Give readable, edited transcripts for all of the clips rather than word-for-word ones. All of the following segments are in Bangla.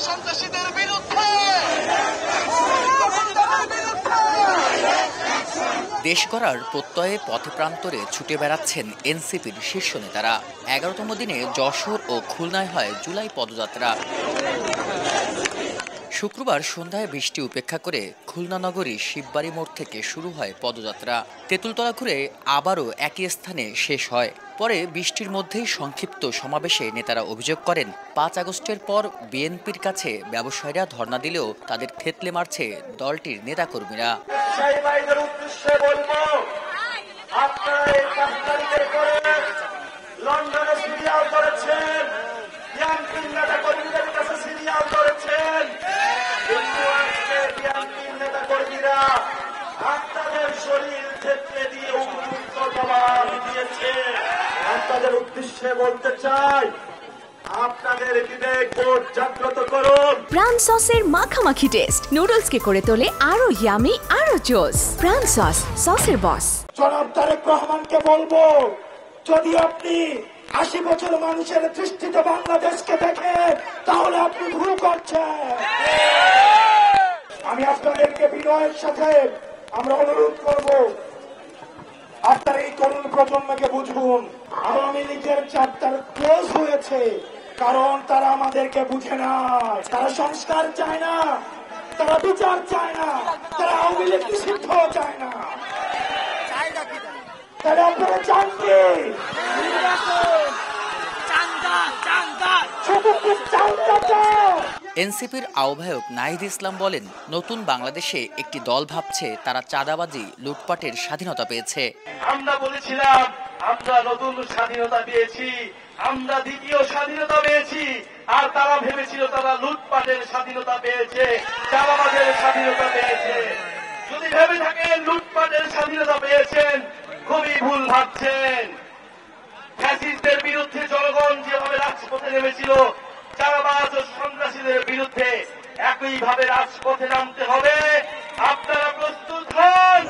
সন্ত্রাসীদের বিরুদ্ধে দেশ গড়ার প্রত্যয়ে পথে প্রান্তরে ছুটে বেড়াচ্ছেন এনসিপির শীর্ষ নেতারা। 11তম দিনে যশোর ও খুলনায় হয় জুলাই পদযাত্রা। শুক্রবার সন্ধ্যায় বৃষ্টি উপেক্ষা করে খুলনা নগরী শিববাড়ি মোড় থেকে শুরু হয় পদযাত্রা। তেঁতুলতলা ঘুরে আবারও একই স্থানে শেষ হয়। পরে বৃষ্টির মধ্যেই সংক্ষিপ্ত সমাবেশে নেতারা অভিযোগ করেন, 5 আগস্টের পর বিএনপির কাছে ব্যবসায়ীরা ধর্ণা দিলেও তাদের থেতলে মারছে দলটির নেতাকর্মীরা। আপনাদের শরীর থেতলে দিয়ে উপযুক্ত জবাব দিয়েছে। আপনাদের উদ্দেশ্যে বলতে চাই, আপনাদের বিবেক বোধ জাগ্রত করুন। প্রাণ সসের মাখামাখি টেস্ট নুডলসকে করে তোলে আরো ইয়ামি, আরো জোস। প্রাণ সস, সসের বস। জনাব তারেক রহমানকে বলবো, যদি আপনি 80 বছর মানুষের দৃষ্টিতে বাংলাদেশকে দেখেন, তাহলে আপনি ভুল করছেন। আমি আপনাদেরকে বিনয়ের সাথে আমরা অনুরোধ করব, আপনার এই তরুণ প্রজন্মকে বুঝুন। আওয়ামী লীগের চ্যাপ্টার ক্লোজ হয়েছে, কারণ তারা আমাদেরকে বুঝে না। তারা সংস্কার চায় না, তারা বিচার চায় না, তারা আওয়ামী লীগ নিষিদ্ধ চায় না। তাহলে আপনারা চান কি? এনসিপির আহ্বায়ক নাহিদ ইসলাম বলেন, নতুন বাংলাদেশে একটি দল ভাবছে তারা চাঁদাবাজি, লুটপাটের স্বাধীনতা পেয়েছে। আমরা বলেছিলাম আমরা নতুন স্বাধীনতা পেয়েছি, আমরা দ্বিতীয় স্বাধীনতা পেয়েছি, আর তারা ভেবেছিল তারা লুটপাটের স্বাধীনতা পেয়েছে, চাঁদাবাজের স্বাধীনতা পেয়েছে। যদি ভেবে থাকেন লুটপাটের স্বাধীনতা পেয়েছেন, খুবই ভুল ভাবছেন। ফ্যাসিস্টদের বিরুদ্ধে জনগণ যেভাবে রাজপথে নেমেছিল, চাঁদাবাজ ও সন্ত্রাসীদের বিরুদ্ধে একইভাবে রাজপথে নামতে হবে। আপনারা প্রস্তুত হন।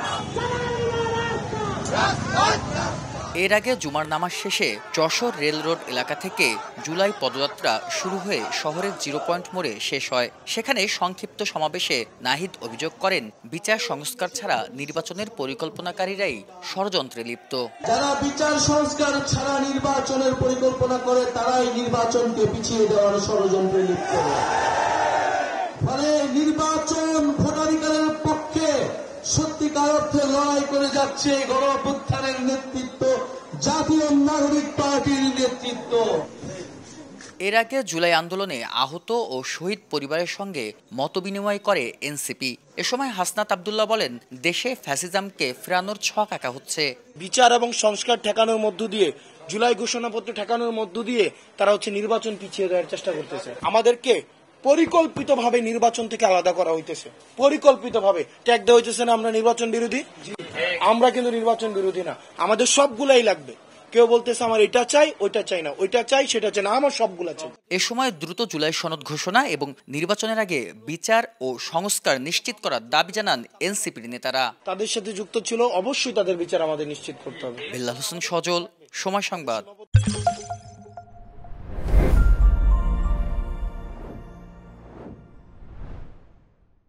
এর আগে জুমার নামাজ শেষে যশোর রেল রোড এলাকা থেকে জুলাই পদযাত্রা শুরু হয়ে শহরের 0 পয়েন্ট মোড়ে শেষ হয়। সেখানে সংক্ষিপ্ত সমাবেশে নাহিদ অভিযোগ করেন, বিচার সংস্কার ছাড়া নির্বাচনের পরিকল্পনাকারীরাই ষড়যন্ত্রে লিপ্ত। যারা বিচার সংস্কার ছাড়া নির্বাচনের পরিকল্পনা করে, তারাই নির্বাচনকে পিছিয়ে দেওয়ার ষড়যন্ত্রে লিপ্ত। ফলে নির্বাচন ভোটাধিকারের পক্ষে সত্যিকার অর্থে লড়াই করে যাচ্ছে গণঅভ্যুত্থানের নেতৃত্ব, জাতীয় নাগরিক পার্টির নেতৃত্ব। এর আগে জুলাই আন্দোলনে আহত ও শহীদ পরিবারের সঙ্গে মতবিনিময় করে এনসিপি। এ সময় হাসনাত আব্দুল্লাহ বলেন, দেশে ফ্যাসিজমকে ফেরানোর ছক আঁকা হচ্ছে। বিচার এবং সংস্কার ঠেকানোর মধ্য দিয়ে, জুলাই ঘোষণাপত্র ঠেকানোর মধ্য দিয়ে তারা নির্বাচন পিছিয়ে দেওয়ার চেষ্টা করতেছে। আমাদেরকে পরিকল্পিতভাবে নির্বাচন থেকে আলাদা করা হইতেছে, পরিকল্পিতভাবে ট্যাগ দেওয়া হইতেছে না আমরা নির্বাচন বিরোধী। আমরা কিন্তু নির্বাচন বিরোধী না, আমাদের সবগুলাই লাগবে। কেউ বলতেছে আমার এটা চাই, ওইটা চাই না, ওইটা চাই, সেটা চাই না, আমার সবগুলা চাই। এ সময় দ্রুত জুলাই সনদ ঘোষণা এবং নির্বাচনের আগে বিচার ও সংস্কার নিশ্চিত করার দাবি জানান এনসিপির নেতারা। তাদের সাথে যুক্ত ছিল, অবশ্যই তাদের বিচার আমাদের নিশ্চিত করতে হবে। বিল্লাল হোসেন সজল, সময় সংবাদ।